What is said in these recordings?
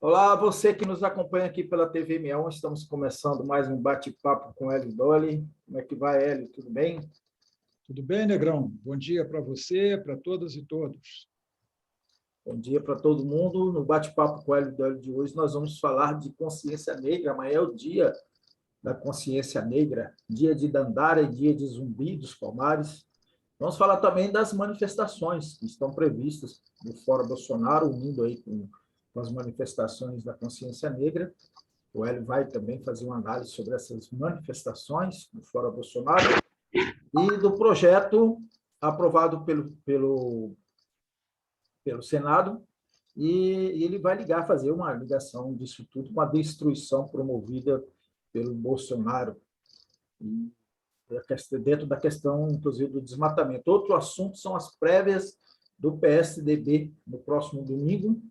Olá, você que nos acompanha aqui pela TV M1, estamos começando mais um bate-papo com Hélio Dolly. Como é que vai, Hélio? Tudo bem? Tudo bem, Negrão? Bom dia para você, para todas e todos. Bom dia para todo mundo. No bate-papo com Hélio Dolly de hoje, nós vamos falar de consciência negra. Amanhã é o dia da consciência negra, dia de Dandara e dia de Zumbi dos Palmares. Vamos falar também das manifestações que estão previstas no Fórum Bolsonaro, unindo aí com as manifestações da consciência negra. O Hélio vai também fazer uma análise sobre essas manifestações do Fora Bolsonaro e do projeto aprovado pelo Senado, e ele vai fazer uma ligação disso tudo com a destruição promovida pelo Bolsonaro, dentro da questão, inclusive, do desmatamento. Outro assunto são as prévias do PSDB no próximo domingo.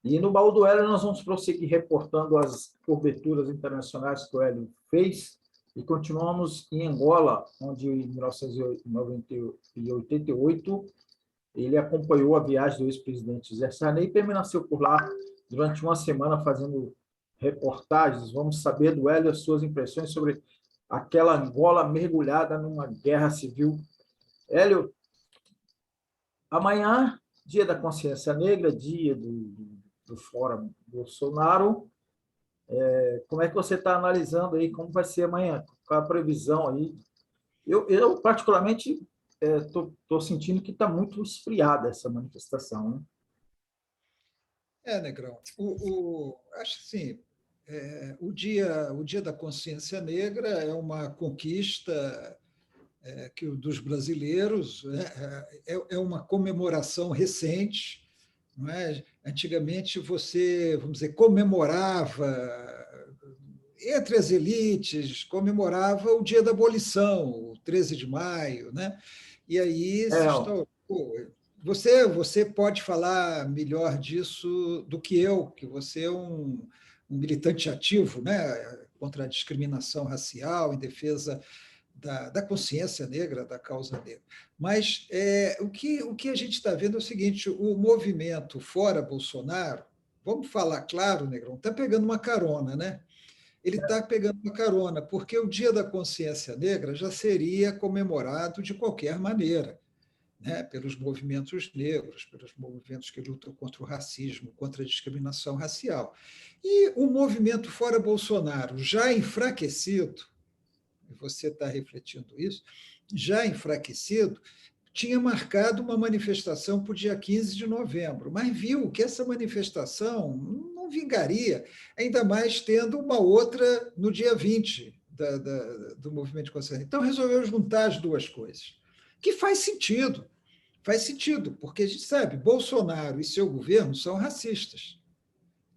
E no Baú do Hélio nós vamos prosseguir reportando as coberturas internacionais que o Hélio fez e continuamos em Angola, onde em 1988 ele acompanhou a viagem do ex-presidente José Sarney e permaneceu por lá durante uma semana fazendo reportagens. Vamos saber do Hélio as suas impressões sobre aquela Angola mergulhada numa guerra civil. Hélio, amanhã, dia da consciência negra, dia do Fórum Bolsonaro. Como é que você está analisando aí? Como vai ser amanhã? Qual a previsão aí? Eu particularmente, estou sentindo que está muito esfriada essa manifestação, né? Negrão, acho assim, o dia da consciência negra é uma conquista dos brasileiros, é uma comemoração recente, não é? Antigamente você, vamos dizer, comemorava entre as elites, comemorava o dia da abolição, o 13 de maio, né? E aí É, se instaurou. Você pode falar melhor disso do que você é um militante ativo, né? Contra a discriminação racial, em defesa da consciência negra, da causa negra. Mas o que a gente está vendo é o seguinte: o movimento Fora Bolsonaro, vamos falar claro, Negrão, está pegando uma carona, né? Ele está pegando uma carona, porque o Dia da Consciência Negra já seria comemorado de qualquer maneira, né? Pelos movimentos negros, pelos movimentos que lutam contra o racismo, contra a discriminação racial. E o movimento Fora Bolsonaro, já enfraquecido, e você está refletindo isso, já enfraquecido, tinha marcado uma manifestação para o dia 15 de novembro, mas viu que essa manifestação não vingaria, ainda mais tendo uma outra no dia 20 do movimento de consciência. Então, resolveu juntar as duas coisas, que faz sentido, porque a gente sabe, Bolsonaro e seu governo são racistas,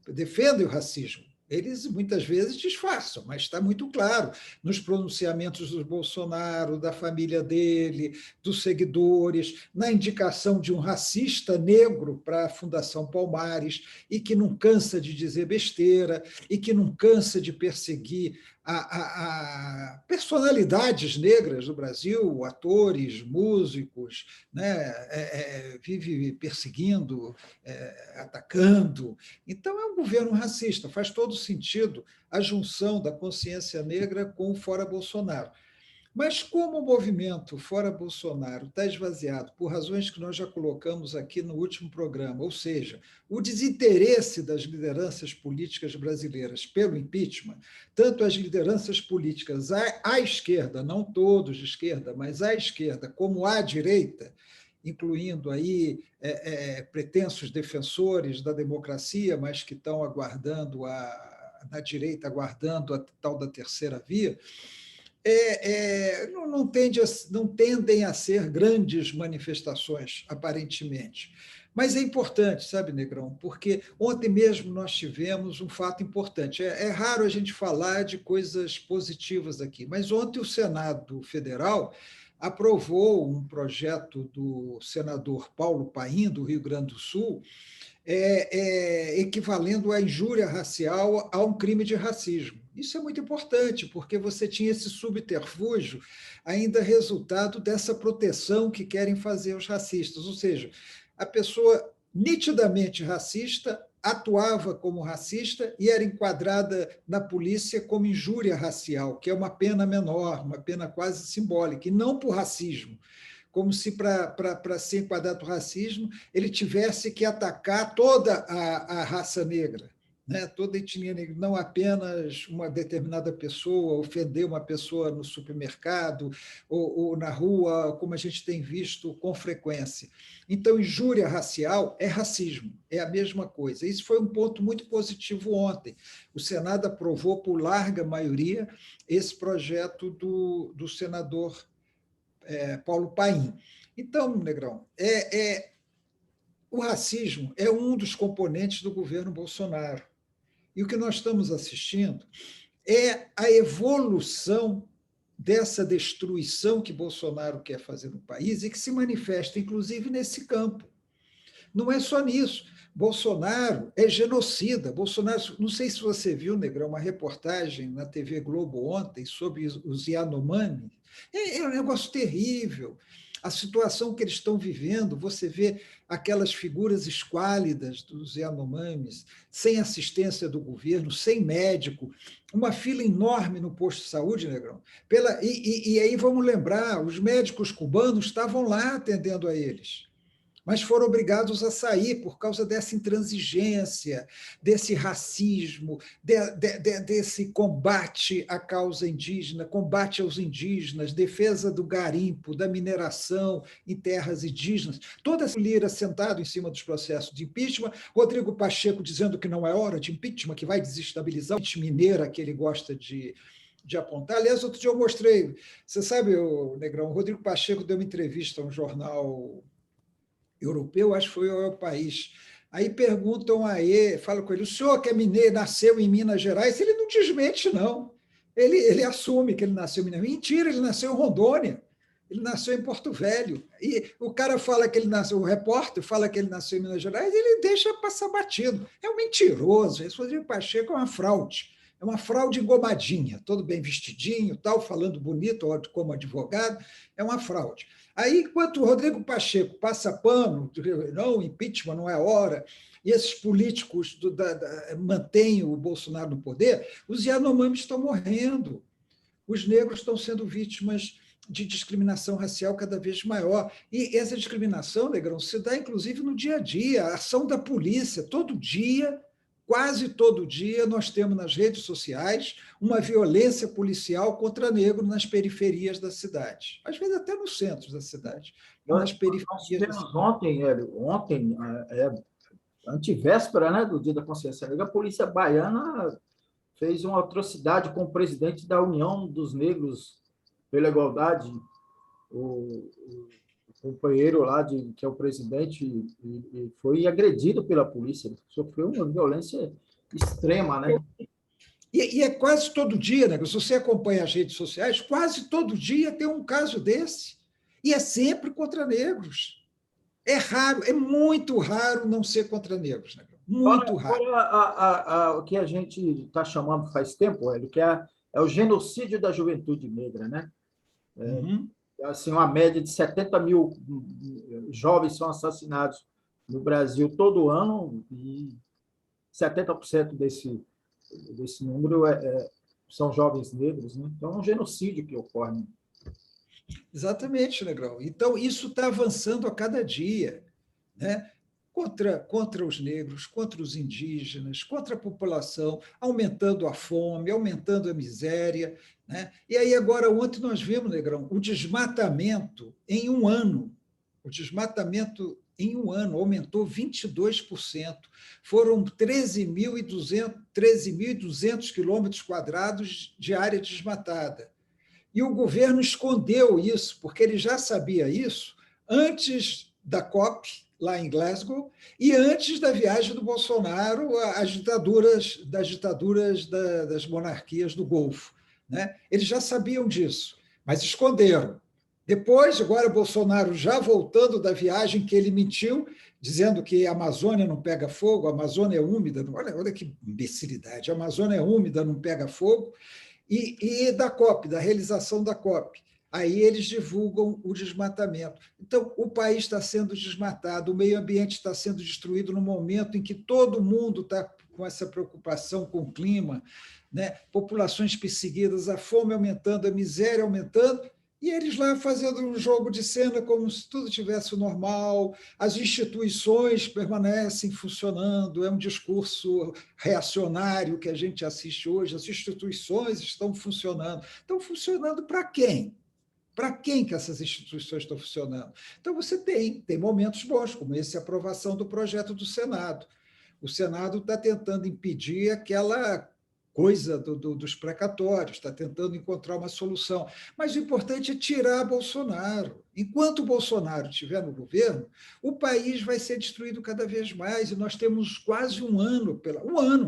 defendem o racismo. Eles muitas vezes disfarçam, mas está muito claro nos pronunciamentos do Bolsonaro, da família dele, dos seguidores, na indicação de um racista negro para a Fundação Palmares, e que não cansa de dizer besteira, e que não cansa de perseguir a personalidades negras do Brasil, atores, músicos, né? Vive perseguindo, atacando. Então, é um governo racista, faz todo sentido a junção da consciência negra com o Fora Bolsonaro. Mas como o movimento Fora Bolsonaro está esvaziado por razões que nós já colocamos aqui no último programa, ou seja, o desinteresse das lideranças políticas brasileiras pelo impeachment, tanto as lideranças políticas à esquerda, não todos de esquerda, mas à esquerda, como à direita, incluindo aí pretensos defensores da democracia, mas que estão aguardando na direita, aguardando a tal da terceira via, não tendem a ser grandes manifestações, aparentemente. Mas é importante, sabe, Negrão, porque ontem mesmo nós tivemos um fato importante. É raro a gente falar de coisas positivas aqui, mas ontem o Senado Federal aprovou um projeto do senador Paulo Paim, do Rio Grande do Sul, equivalendo a injúria racial a um crime de racismo. Isso é muito importante, porque você tinha esse subterfúgio ainda resultado dessa proteção que querem fazer os racistas, ou seja, a pessoa nitidamente racista atuava como racista e era enquadrada na polícia como injúria racial, que é uma pena menor, uma pena quase simbólica, e não por racismo, como se para ser enquadrado por racismo ele tivesse que atacar toda a raça negra, né? Toda a etnia negra, não apenas uma determinada pessoa, ofender uma pessoa no supermercado ou na rua, como a gente tem visto com frequência. Então, injúria racial é racismo, é a mesma coisa. Isso foi um ponto muito positivo ontem. O Senado aprovou por larga maioria esse projeto do senador Paulo Paim. Então, Negrão, o racismo é um dos componentes do governo Bolsonaro. E o que nós estamos assistindo é a evolução dessa destruição que Bolsonaro quer fazer no país e que se manifesta, inclusive, nesse campo. Não é só nisso. Bolsonaro é genocida. Bolsonaro, não sei se você viu, Negrão, uma reportagem na TV Globo ontem sobre os Yanomami. É um negócio terrível. A situação que eles estão vivendo, você vê aquelas figuras esquálidas dos Yanomamis, sem assistência do governo, sem médico, uma fila enorme no posto de saúde, Negrão. E aí vamos lembrar, os médicos cubanos estavam lá atendendo a eles, mas foram obrigados a sair por causa dessa intransigência, desse racismo, desse combate à causa indígena, combate aos indígenas, defesa do garimpo, da mineração em terras indígenas. Toda essa Lira sentado em cima dos processos de impeachment, Rodrigo Pacheco dizendo que não é hora de impeachment, que vai desestabilizar a mineira que ele gosta de apontar. Aliás, outro dia eu mostrei, você sabe, Negrão, o Rodrigo Pacheco deu uma entrevista a um jornal europeu, acho que foi o País. Aí perguntam a ele, falam com ele, o senhor que é mineiro, nasceu em Minas Gerais? Ele não desmente, não. Ele assume que ele nasceu em Minas Gerais. Mentira, ele nasceu em Rondônia, ele nasceu em Porto Velho. E o cara fala que ele nasceu, o repórter fala que ele nasceu em Minas Gerais, e ele deixa passar batido. É um mentiroso, esse Rodrigo Pacheco é uma fraude. É uma fraude engomadinha, todo bem vestidinho, tal, falando bonito como advogado, é uma fraude. Aí, enquanto o Rodrigo Pacheco passa pano, não, impeachment não é hora, e esses políticos mantêm o Bolsonaro no poder, os Yanomamis estão morrendo, os negros estão sendo vítimas de discriminação racial cada vez maior. E essa discriminação, Negrão, se dá inclusive no dia a dia, a ação da polícia, todo dia. Quase todo dia nós temos nas redes sociais uma violência policial contra negro nas periferias da cidade, às vezes até nos centros da cidade, nas periferias da cidade. Ontem, Hélio, antivéspera, né, do Dia da Consciência Negra, a polícia baiana fez uma atrocidade com o presidente da União dos Negros pela Igualdade, o companheiro lá, que é o presidente, e foi agredido pela polícia, sofreu uma violência extrema, né? E é quase todo dia, né? Se você acompanha as redes sociais, quase todo dia tem um caso desse. E é sempre contra negros. É raro, é muito raro não ser contra negros, né? Muito raro. Agora, o que a gente está chamando faz tempo, Hélio, que é o genocídio da juventude negra, né? Assim, uma média de 70 mil jovens são assassinados no Brasil todo ano, e 70% desse número são jovens negros, né? Então, é um genocídio que ocorre. Exatamente, Negrão. Então, isso está avançando a cada dia, né? Contra os negros, contra os indígenas, contra a população, aumentando a fome, aumentando a miséria, né? E aí, agora, ontem nós vimos, Negrão, o desmatamento em um ano. O desmatamento em um ano aumentou 22%. Foram 13.200 quilômetros quadrados de área desmatada. E o governo escondeu isso, porque ele já sabia isso antes da COP, lá em Glasgow, e antes da viagem do Bolsonaro às ditaduras das monarquias do Golfo, né? Eles já sabiam disso, mas esconderam. Depois, agora, Bolsonaro já voltando da viagem que ele mentiu, dizendo que a Amazônia não pega fogo, a Amazônia é úmida, olha que imbecilidade, a Amazônia é úmida, não pega fogo, e da COP, da realização da COP. aí eles divulgam o desmatamento. Então, o país está sendo desmatado, o meio ambiente está sendo destruído no momento em que todo mundo está com essa preocupação com o clima, né? Populações perseguidas, a fome aumentando, a miséria aumentando, e eles lá fazendo um jogo de cena como se tudo tivesse normal, as instituições permanecem funcionando, é um discurso reacionário que a gente assiste hoje, as instituições estão funcionando. Estão funcionando para quem? Para quem que essas instituições estão funcionando? Então, você tem momentos bons, como esse, a aprovação do projeto do Senado. O Senado está tentando impedir aquela coisa dos precatórios, está tentando encontrar uma solução. Mas o importante é tirar Bolsonaro. Enquanto o Bolsonaro estiver no governo, o país vai ser destruído cada vez mais, e nós temos quase um ano,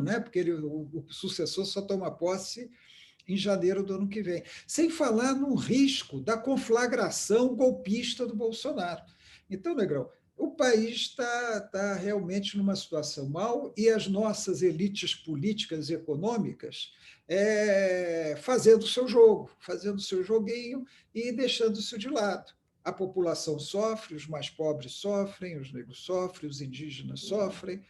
né? Porque o sucessor só toma posse em janeiro do ano que vem. Sem falar no risco da conflagração golpista do Bolsonaro. Então, Negrão, o país está realmente numa situação mal, e as nossas elites políticas e econômicas fazendo o seu jogo, fazendo o seu joguinho e deixando isso de lado. A população sofre, os mais pobres sofrem, os negros sofrem, os indígenas sofrem,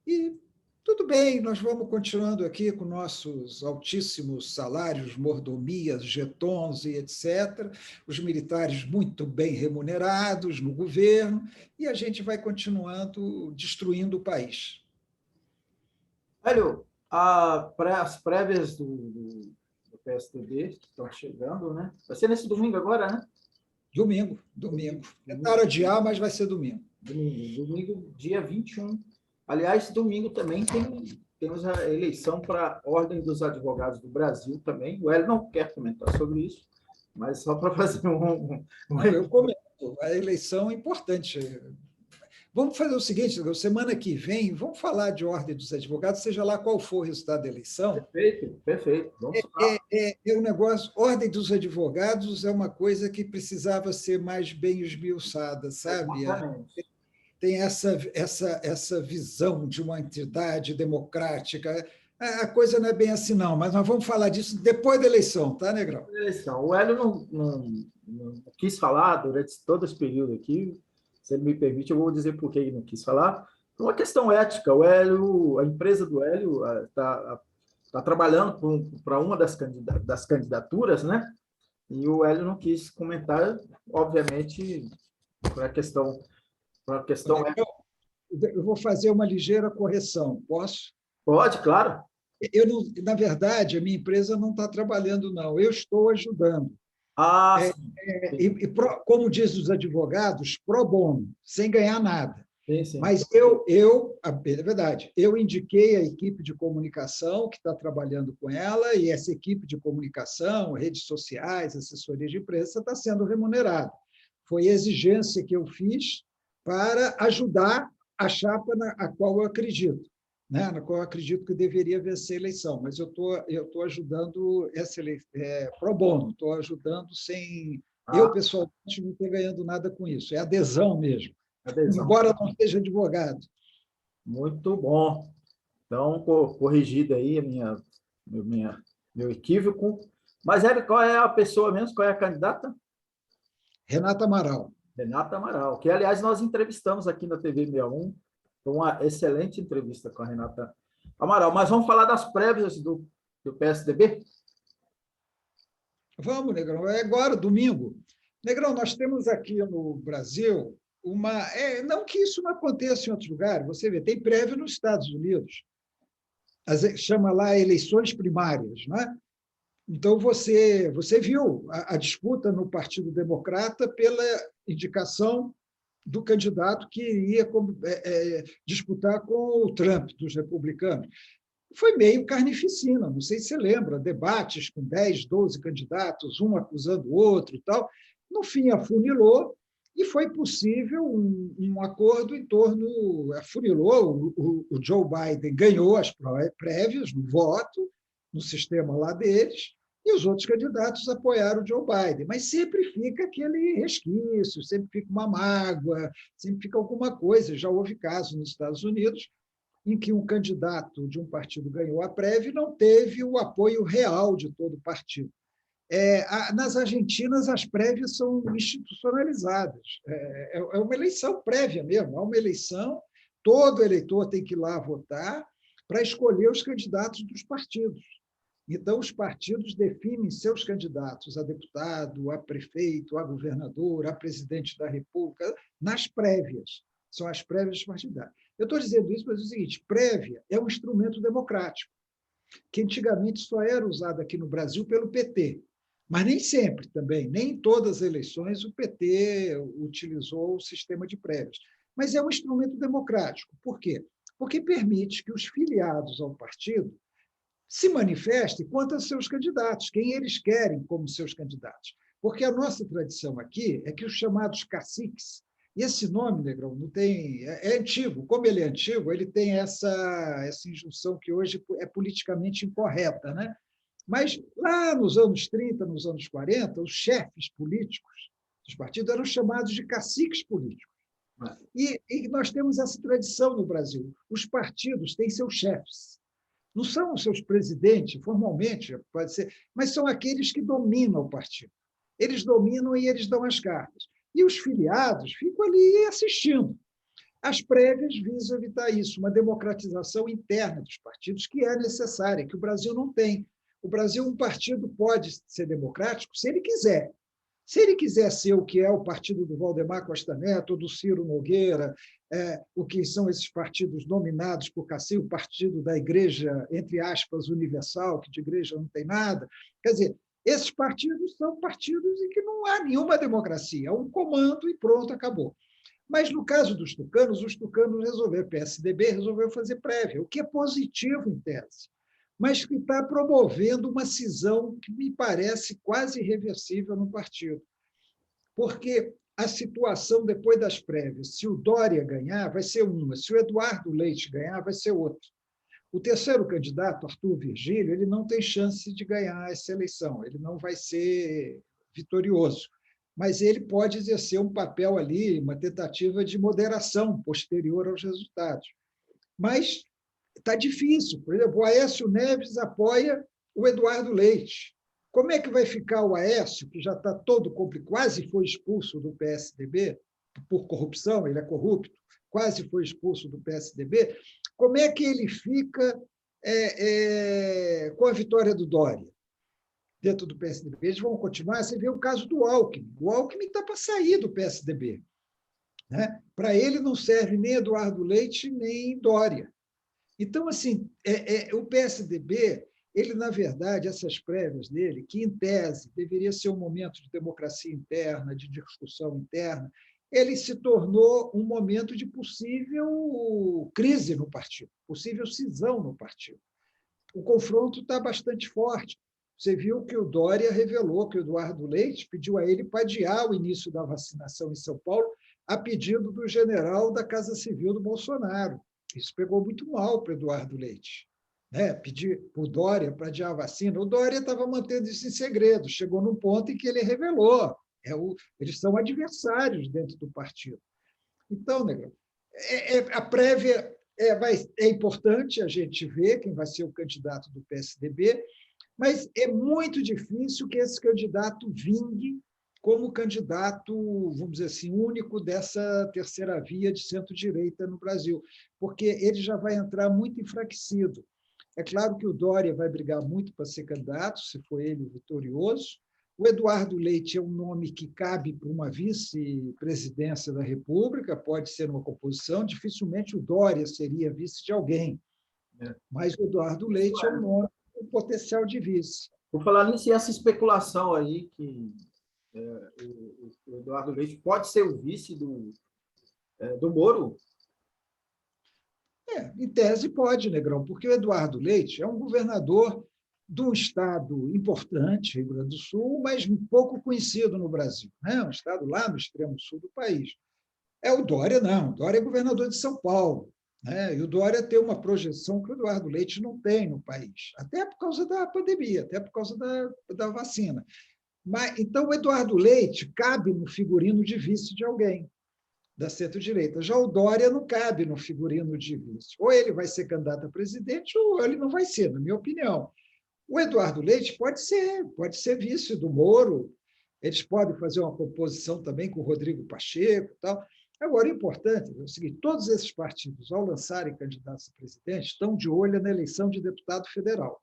e tudo bem, nós vamos continuando aqui com nossos altíssimos salários, mordomias, jetons e etc., os militares muito bem remunerados no governo, e a gente vai continuando destruindo o país. Hélio, as prévias do PSDB estão chegando, né? Vai ser nesse domingo agora, né? Domingo. Tentaram adiar, mas vai ser domingo. Domingo, dia 21. Aliás, domingo também temos a eleição para a Ordem dos Advogados do Brasil também. O Hélio não quer comentar sobre isso, mas só para fazer Eu comento. A eleição é importante. Vamos fazer o seguinte, semana que vem, vamos falar de Ordem dos Advogados, seja lá qual for o resultado da eleição. Perfeito. Vamos falar. Um negócio, Ordem dos Advogados é uma coisa que precisava ser mais bem esmiuçada, sabe? Exatamente. Tem essa visão de uma entidade democrática. A coisa não é bem assim, não, mas nós vamos falar disso depois da eleição, tá, Negrão? Eleição. O Hélio não quis falar durante todo esse período aqui. Se ele me permite, eu vou dizer por que ele não quis falar. Por uma questão ética. O Hélio, a empresa do Hélio está trabalhando para uma das candidaturas, né? E o Hélio não quis comentar, obviamente, para a questão ética. Eu vou fazer uma ligeira correção, posso? Pode, claro. Na verdade, a minha empresa não está trabalhando, não. Eu estou ajudando. Como diz os advogados, pro bono, sem ganhar nada. Sim. Mas é verdade, eu indiquei a equipe de comunicação que está trabalhando com ela, e essa equipe de comunicação, redes sociais, assessoria de imprensa, está sendo remunerada. Foi exigência que eu fiz para ajudar a chapa a qual eu acredito, né? Na qual eu acredito que deveria vencer a eleição, mas eu estou ajudando essa pro bono, estou ajudando sem eu, pessoalmente, não estou ganhando nada com isso, é adesão mesmo. Embora não seja advogado. Muito bom. Então, corrigido aí meu equívoco. Mas, Hélio, qual é a pessoa mesmo? Qual é a candidata? Renata Amaral. Renata Amaral, que, aliás, nós entrevistamos aqui na TV 61. Foi uma excelente entrevista com a Renata Amaral. Mas vamos falar das prévias do PSDB? Vamos, Negrão. É agora, domingo. Negrão, nós temos aqui no Brasil não que isso não aconteça em outros lugares. Você vê, tem prévia nos Estados Unidos. Chama lá eleições primárias, não é? Então, você viu a disputa no Partido Democrata pela indicação do candidato que iria disputar com o Trump, dos republicanos. Foi meio carnificina, não sei se você lembra, debates com 10, 12 candidatos, um acusando o outro e tal. No fim, afunilou, e foi possível um acordo em torno... Afunilou, o Joe Biden ganhou as prévias no voto, no sistema lá deles, e os outros candidatos apoiaram o Joe Biden. Mas sempre fica aquele resquício, sempre fica uma mágoa, sempre fica alguma coisa. Já houve casos nos Estados Unidos em que um candidato de um partido ganhou a prévia e não teve o apoio real de todo o partido. Nas Argentinas, as prévias são institucionalizadas. É uma eleição prévia mesmo. Há uma eleição, todo eleitor tem que ir lá votar para escolher os candidatos dos partidos. Então, os partidos definem seus candidatos a deputado, a prefeito, a governador, a presidente da República, nas prévias. São as prévias partidárias. Eu estou dizendo isso para dizer o seguinte: prévia é um instrumento democrático, que antigamente só era usado aqui no Brasil pelo PT. Mas nem sempre também, nem em todas as eleições o PT utilizou o sistema de prévias. Mas é um instrumento democrático. Por quê? Porque permite que os filiados ao partido se manifestem quanto aos seus candidatos, quem eles querem como seus candidatos. Porque a nossa tradição aqui é que os chamados caciques, e esse nome, Negrão, não tem, é antigo, como ele é antigo, ele tem essa injunção que hoje é politicamente incorreta, né? Mas lá nos anos 30, nos anos 40, os chefes políticos dos partidos eram chamados de caciques políticos. E nós temos essa tradição no Brasil. Os partidos têm seus chefes. Não são os seus presidentes, formalmente, pode ser, mas são aqueles que dominam o partido. Eles dominam e eles dão as cartas. E os filiados ficam ali assistindo. As prévias visam evitar isso, uma democratização interna dos partidos, que é necessária, que o Brasil não tem. O Brasil, um partido pode ser democrático se ele quiser. Se ele quiser ser o que é o partido do Valdemar Costa Neto, do Ciro Nogueira, o que são esses partidos nominados por Cassim, o partido da Igreja, entre aspas, universal, que de igreja não tem nada. Quer dizer, esses partidos são partidos em que não há nenhuma democracia, é um comando e pronto, acabou. Mas, no caso dos tucanos, os tucanos resolveram, o PSDB resolveu fazer prévia, o que é positivo em tese, mas que está promovendo uma cisão que me parece quase irreversível no partido. Porque a situação depois das prévias, se o Dória ganhar, vai ser uma, se o Eduardo Leite ganhar, vai ser outra. O terceiro candidato, Arthur Virgílio, ele não tem chance de ganhar essa eleição, ele não vai ser vitorioso, mas ele pode exercer um papel ali, uma tentativa de moderação posterior aos resultados. Mas está difícil. Por exemplo, o Aécio Neves apoia o Eduardo Leite. Como é que vai ficar o Aécio, que já está todo complicado, quase foi expulso do PSDB por corrupção, ele é corrupto, quase foi expulso do PSDB, como é que ele fica com a vitória do Dória dentro do PSDB? Eles vão continuar? Você vê o caso do Alckmin. O Alckmin está para sair do PSDB. Né? Para ele não serve nem Eduardo Leite, nem Dória. Então, assim, o PSDB, ele, na verdade, essas prévias dele, que, em tese, deveria ser um momento de democracia interna, de discussão interna, ele se tornou um momento de possível crise no partido, possível cisão no partido. O confronto está bastante forte. Você viu que o Dória revelou que o Eduardo Leite pediu a ele para adiar o início da vacinação em São Paulo, a pedido do general da Casa Civil do Bolsonaro. Isso pegou muito mal para o Eduardo Leite. Né? Pedir para o Dória para adiar a vacina. O Dória estava mantendo isso em segredo. Chegou num ponto em que ele revelou. Eles são adversários dentro do partido. Então, Negrão, a prévia é importante a gente ver quem vai ser o candidato do PSDB, mas é muito difícil que esse candidato vingue como candidato, vamos dizer assim, único dessa terceira via de centro-direita no Brasil, porque ele já vai entrar muito enfraquecido. É claro que o Dória vai brigar muito para ser candidato, se for ele o vitorioso. O Eduardo Leite é um nome que cabe para uma vice-presidência da República, pode ser uma composição, dificilmente o Dória seria vice de alguém, mas o Eduardo Leite é um nome com potencial de vice. Vou falar nisso e essa especulação aí que o Eduardo Leite pode ser o vice do Moro? Em tese pode, Negrão, porque o Eduardo Leite é um governador de um estado importante, Rio Grande do Sul, mas pouco conhecido no Brasil, né? Um estado lá no extremo sul do país. O Dória não, o Dória é governador de São Paulo, né? E o Dória tem uma projeção que o Eduardo Leite não tem no país, até por causa da pandemia, até por causa da vacina. Então, o Eduardo Leite cabe no figurino de vice de alguém da centro-direita. Já o Dória não cabe no figurino de vice. Ou ele vai ser candidato a presidente, ou ele não vai ser, na minha opinião. O Eduardo Leite pode ser vice do Moro, eles podem fazer uma composição também com o Rodrigo Pacheco e tal. Agora, o importante é o seguinte: todos esses partidos, ao lançarem candidatos a presidente, estão de olho na eleição de deputado federal.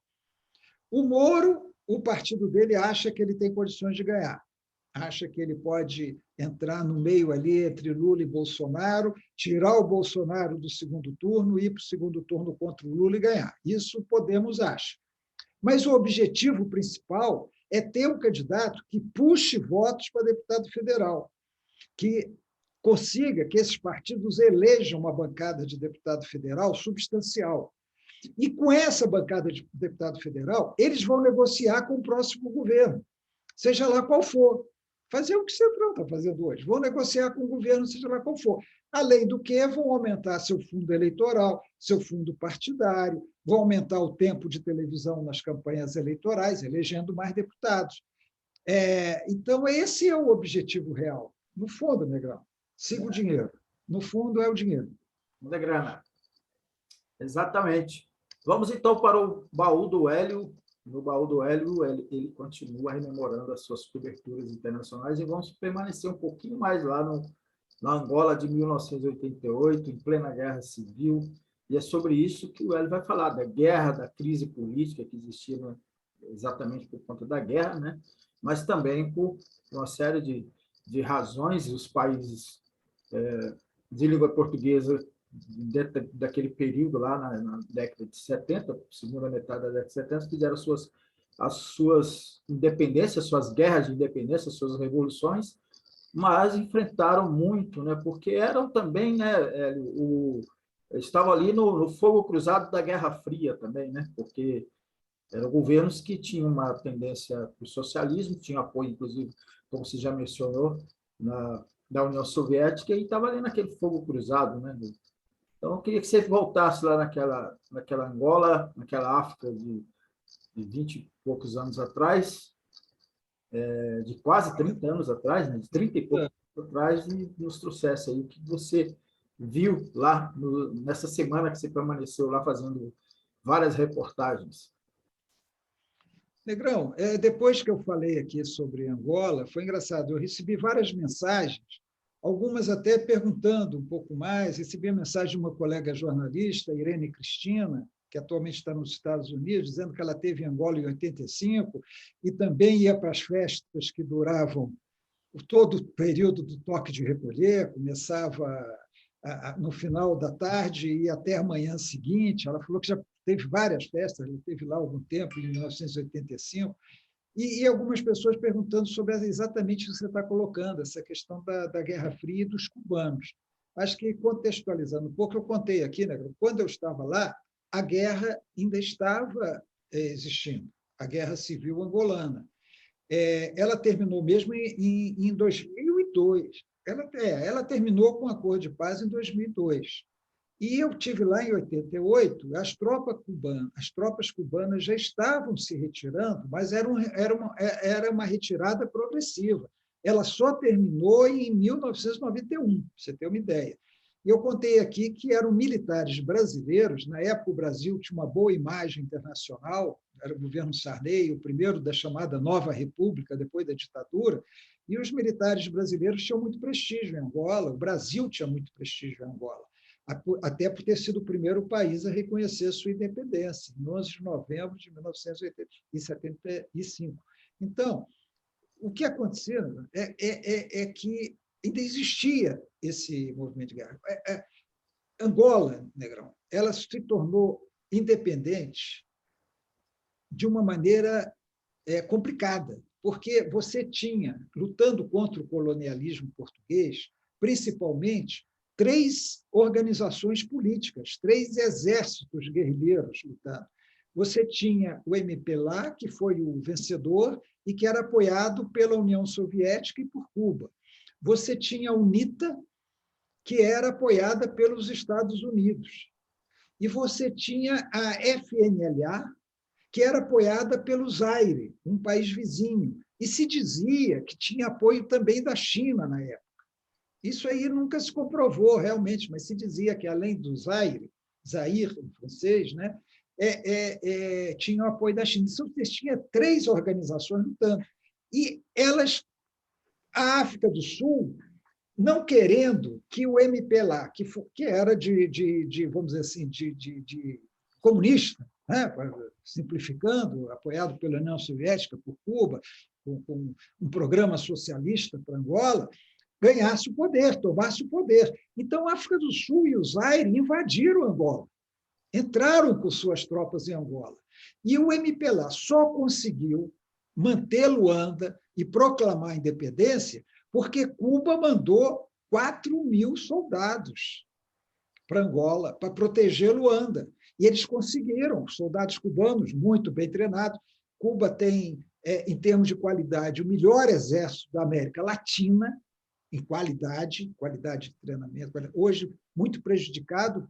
O Moro, o partido dele acha que ele tem condições de ganhar, acha que ele pode entrar no meio ali entre Lula e Bolsonaro, tirar o Bolsonaro do segundo turno, ir para o segundo turno contra o Lula e ganhar. Isso o Podemos acha. Mas o objetivo principal é ter um candidato que puxe votos para deputado federal, que consiga que esses partidos elejam uma bancada de deputado federal substancial. E com essa bancada de deputado federal, eles vão negociar com o próximo governo, seja lá qual for. Fazer o que o Centrão está fazendo hoje. Vão negociar com o governo, seja lá qual for. Além do que, vão aumentar seu fundo eleitoral, seu fundo partidário, vão aumentar o tempo de televisão nas campanhas eleitorais, elegendo mais deputados. Então, esse é o objetivo real. No fundo, Negrão, siga o dinheiro. No fundo, é o dinheiro. Da grana. Exatamente. Vamos, então, para o baú do Hélio. No baú do Hélio, ele continua rememorando as suas coberturas internacionais e vamos permanecer um pouquinho mais lá na Angola de 1988, em plena guerra civil, e é sobre isso que o Hélio vai falar, da guerra, da crise política que existia exatamente por conta da guerra, né? Mas também por uma série de razões, os países de língua portuguesa dentro daquele período lá na década de 70, segunda metade da década de 70, fizeram as suas independências, suas guerras de independência, suas revoluções, mas enfrentaram muito, né? Porque eram também, né, estavam ali no fogo cruzado da Guerra Fria também, né? Porque eram governos que tinham uma tendência para o socialismo, tinham apoio, inclusive, como você já mencionou, da União Soviética, e estava ali naquele fogo cruzado, né? Então, eu queria que você voltasse lá naquela Angola, naquela África de 20 e poucos anos atrás, de quase 30 anos atrás, né, de 30 e poucos anos atrás, e nos trouxesse aí o que você viu lá nessa semana que você permaneceu lá fazendo várias reportagens. Negrão, depois que eu falei aqui sobre Angola, foi engraçado, eu recebi várias mensagens, algumas até perguntando um pouco mais. Recebi a mensagem de uma colega jornalista, Irene Cristina, que atualmente está nos Estados Unidos, dizendo que ela esteve em Angola em 85 e também ia para as festas que duravam todo o período do toque de recolher, começava no final da tarde e até a manhã seguinte. Ela falou que já teve várias festas, ela esteve lá há algum tempo, em 1985, e algumas pessoas perguntando sobre exatamente o que você está colocando, essa questão da Guerra Fria e dos cubanos. Acho que, contextualizando um pouco, eu contei aqui, né, quando eu estava lá, a guerra ainda estava existindo, a Guerra Civil Angolana. Ela terminou mesmo em 2002. Ela terminou com um acordo de paz em 2002. E eu tive lá em 88, as tropas cubanas já estavam se retirando, mas era uma retirada progressiva. Ela só terminou em 1991, para você ter uma ideia. E eu contei aqui que eram militares brasileiros. Na época, o Brasil tinha uma boa imagem internacional, era o governo Sarney, o primeiro da chamada Nova República, depois da ditadura, e os militares brasileiros tinham muito prestígio em Angola, o Brasil tinha muito prestígio em Angola, até por ter sido o primeiro país a reconhecer sua independência, em 11 de novembro de 1975. Então, o que aconteceu é que ainda existia esse movimento de guerra. Angola, Negrão, ela se tornou independente de uma maneira complicada, porque você tinha, lutando contra o colonialismo português, principalmente 3 organizações políticas, 3 exércitos guerrilheiros lutando. Você tinha o MPLA, que foi o vencedor e que era apoiado pela União Soviética e por Cuba. Você tinha a UNITA, que era apoiada pelos Estados Unidos. E você tinha a FNLA, que era apoiada pelo Zaire, um país vizinho. E se dizia que tinha apoio também da China na época. Isso aí nunca se comprovou realmente, mas se dizia que, além do Zaire em francês, né, tinham apoio da China. Então, você tinha 3 organizações lutando. E elas, a África do Sul, não querendo que o MPLA, que era vamos dizer assim, de comunista, né? Simplificando, apoiado pela União Soviética, por Cuba, com um programa socialista para Angola, ganhasse o poder, tomasse o poder. Então, a África do Sul e o Zaire invadiram Angola, entraram com suas tropas em Angola. E o MPLA só conseguiu manter Luanda e proclamar a independência porque Cuba mandou 4.000 soldados para Angola para proteger Luanda. E eles conseguiram, soldados cubanos muito bem treinados. Cuba tem, em termos de qualidade, o melhor exército da América Latina, em qualidade de treinamento, hoje muito prejudicado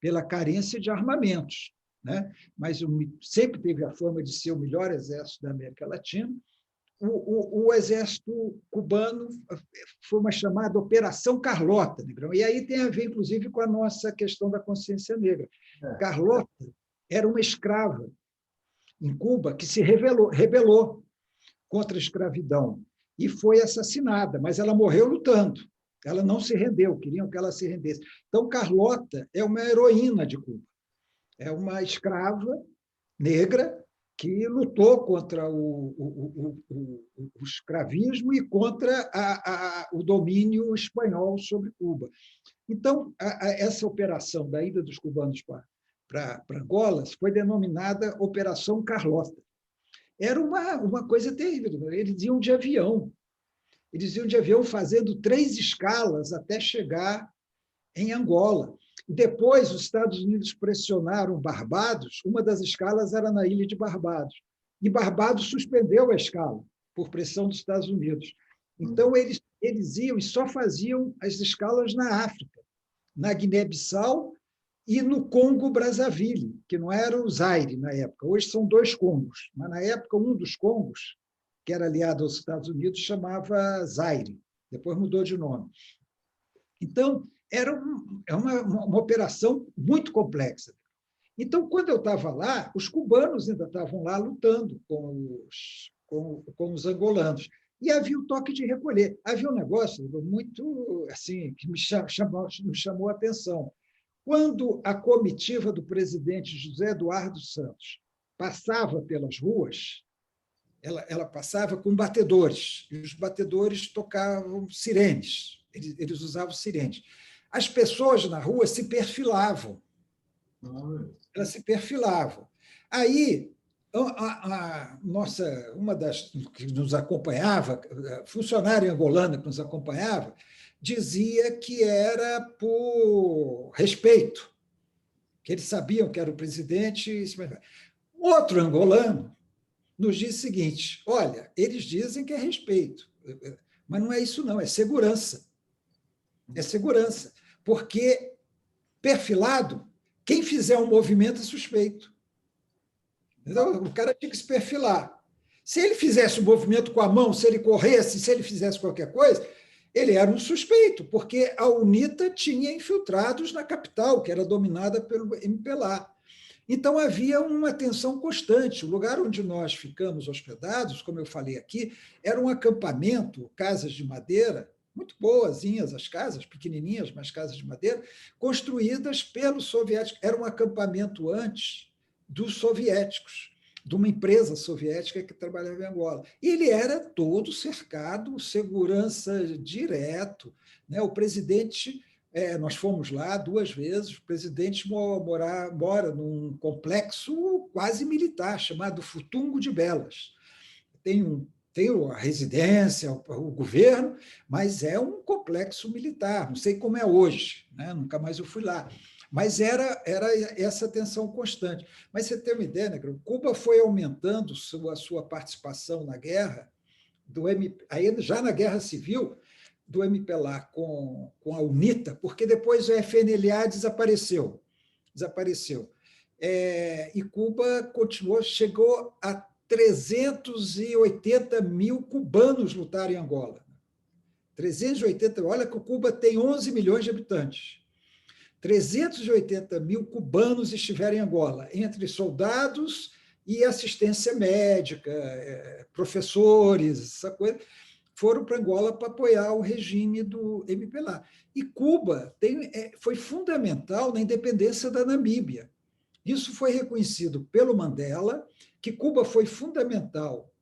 pela carência de armamentos, né? Mas sempre teve a fama de ser o melhor exército da América Latina. O exército cubano foi uma chamada Operação Carlota, Negrão, e aí tem a ver, inclusive, com a nossa questão da consciência negra. Carlota era uma escrava em Cuba que se rebelou contra a escravidão e foi assassinada, mas ela morreu lutando. Ela não se rendeu, queriam que ela se rendesse. Então, Carlota é uma heroína de Cuba. É uma escrava negra que lutou contra o escravismo e contra o domínio espanhol sobre Cuba. Então, essa operação da ida dos cubanos para Angola foi denominada Operação Carlota. Era uma coisa terrível. Eles iam de avião. Eles iam de avião fazendo 3 escalas até chegar em Angola. E depois, os Estados Unidos pressionaram Barbados, uma das escalas era na ilha de Barbados. E Barbados suspendeu a escala, por pressão dos Estados Unidos. Então, eles iam e só faziam as escalas na África, na Guiné-Bissau e no Congo-Brazzaville, que não era o Zaire na época. Hoje são 2 Congos, mas na época um dos Congos, que era aliado aos Estados Unidos, chamava Zaire. Depois mudou de nome. Então, era uma operação muito complexa. Então, quando eu estava lá, os cubanos ainda estavam lá lutando com os angolanos. E havia o toque de recolher. Havia um negócio muito assim que me chamou a atenção. Quando a comitiva do presidente José Eduardo Santos passava pelas ruas, ela passava com batedores, e os batedores tocavam sirenes, eles usavam sirenes. As pessoas na rua se perfilavam. Elas se perfilavam. Aí, uma das que nos acompanhava, funcionária angolana que nos acompanhava, dizia que era por respeito, que eles sabiam que era o presidente. Outro angolano nos diz o seguinte: olha, eles dizem que é respeito, mas não é isso, não, é segurança. É segurança, porque perfilado, quem fizer um movimento é suspeito. Então, o cara tinha que se perfilar. Se ele fizesse o movimento com a mão, se ele corresse, se ele fizesse qualquer coisa, ele era um suspeito, porque a UNITA tinha infiltrados na capital, que era dominada pelo MPLA. Então, havia uma tensão constante. O lugar onde nós ficamos hospedados, como eu falei aqui, era um acampamento, casas de madeira, muito boazinhas as casas, pequenininhas, mas casas de madeira, construídas pelos soviéticos. Era um acampamento antes dos soviéticos, de uma empresa soviética que trabalhava em Angola. E ele era todo cercado, segurança direto, né? O presidente, nós fomos lá 2 vezes, o presidente mora num complexo quase militar, chamado Futungo de Belas. Tem a residência, o governo, mas é um complexo militar, não sei como é hoje, né? Nunca mais eu fui lá. Mas era essa tensão constante. Mas você tem uma ideia, né? Cuba foi aumentando a sua participação na guerra, aí já na Guerra Civil, do MPLA com a UNITA, porque depois o FNLA desapareceu. E Cuba continuou, chegou a 380 mil cubanos lutaram em Angola. 380, olha que Cuba tem 11 milhões de habitantes. 380 mil cubanos estiveram em Angola, entre soldados e assistência médica, professores, essa coisa, foram para Angola para apoiar o regime do MPLA. E Cuba foi fundamental na independência da Namíbia. Isso foi reconhecido pelo Mandela, que Cuba foi fundamental,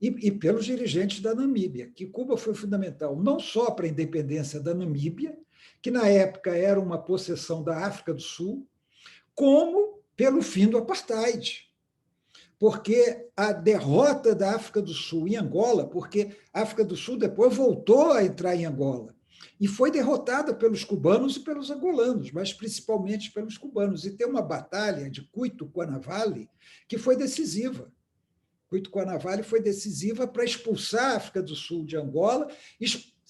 e pelos dirigentes da Namíbia, que Cuba foi fundamental não só para a independência da Namíbia, que na época era uma possessão da África do Sul, como pelo fim do apartheid. Porque a derrota da África do Sul em Angola, porque a África do Sul depois voltou a entrar em Angola, e foi derrotada pelos cubanos e pelos angolanos, mas principalmente pelos cubanos. E tem uma batalha de Cuito-Cuanavale que foi decisiva. Cuito-Cuanavale foi decisiva para expulsar a África do Sul de Angola,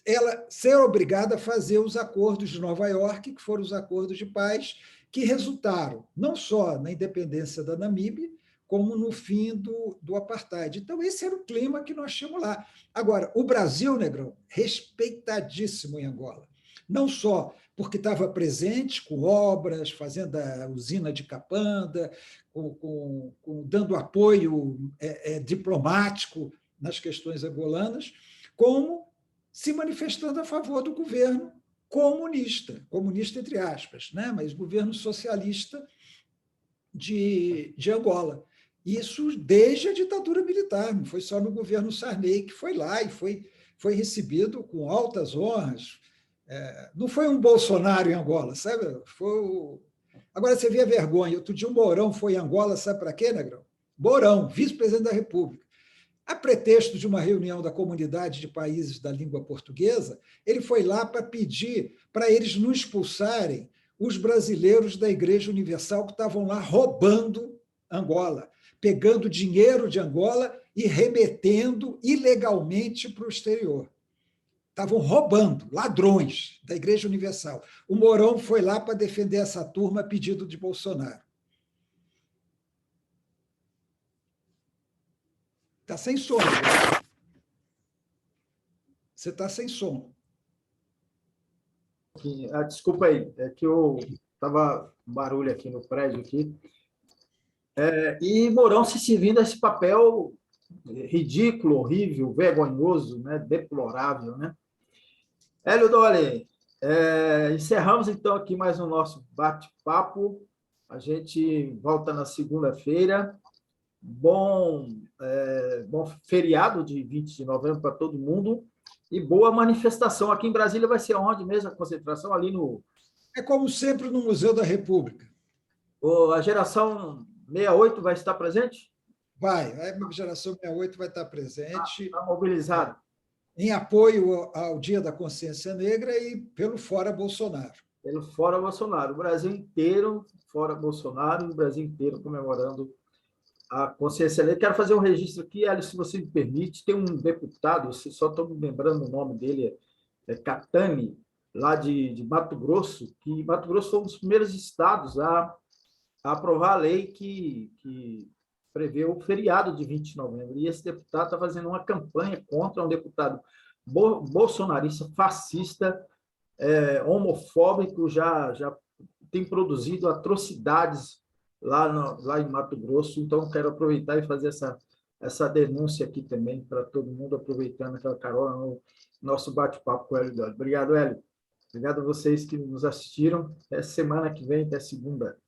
ela ser obrigada a fazer os acordos de Nova Iorque, que foram os acordos de paz, que resultaram não só na independência da Namíbia, como no fim do apartheid. Então, esse era o clima que nós tínhamos lá. Agora, o Brasil, Negrão, respeitadíssimo em Angola. Não só porque estava presente com obras, fazendo a usina de Capanda, dando apoio diplomático nas questões angolanas, como se manifestando a favor do governo comunista entre aspas, né? Mas governo socialista de Angola. Isso desde a ditadura militar, não foi só no governo Sarney que foi lá e foi recebido com altas honras. Não foi um Bolsonaro em Angola, sabe? Agora você vê a vergonha. Outro dia o Mourão foi em Angola, sabe para quê, Negrão? Mourão, vice-presidente da República. A pretexto de uma reunião da Comunidade de Países da Língua Portuguesa, ele foi lá para pedir para eles não expulsarem os brasileiros da Igreja Universal que estavam lá roubando Angola, pegando dinheiro de Angola e remetendo ilegalmente para o exterior. Estavam roubando, ladrões da Igreja Universal. O Mourão foi lá para defender essa turma a pedido de Bolsonaro. Está sem sono. Você está sem som. Desculpa aí, é que eu estava um barulho aqui no prédio aqui. E Mourão se servindo desse papel ridículo, horrível, vergonhoso, né? Deplorável, né? Hélio Dolly, encerramos então aqui mais o nosso bate-papo. A gente volta na segunda-feira. Bom feriado de 20 de novembro para todo mundo e boa manifestação. Aqui em Brasília vai ser onde mesmo a concentração? Ali no... É como sempre no Museu da República. A geração 68 vai estar presente? Vai, a geração 68 vai estar presente. Está mobilizada. Em apoio ao Dia da Consciência Negra e pelo Fora Bolsonaro. Pelo Fora Bolsonaro. O Brasil inteiro, fora Bolsonaro, o Brasil inteiro comemorando a consciência negra. Quero fazer um registro aqui, Alice, se você me permite. Tem um deputado, só estou me lembrando o nome dele, Catani, lá de Mato Grosso, que Mato Grosso foi um dos primeiros estados a aprovar a lei que prevê o feriado de 20 de novembro. E esse deputado está fazendo uma campanha contra um deputado bolsonarista, fascista, homofóbico, já tem produzido atrocidades lá em Mato Grosso. Então, quero aproveitar e fazer essa denúncia aqui também, para todo mundo, aproveitando aquela carona no nosso bate-papo com o Hélio Dolly. Obrigado, Hélio. Obrigado a vocês que nos assistiram. Até semana que vem, até segunda.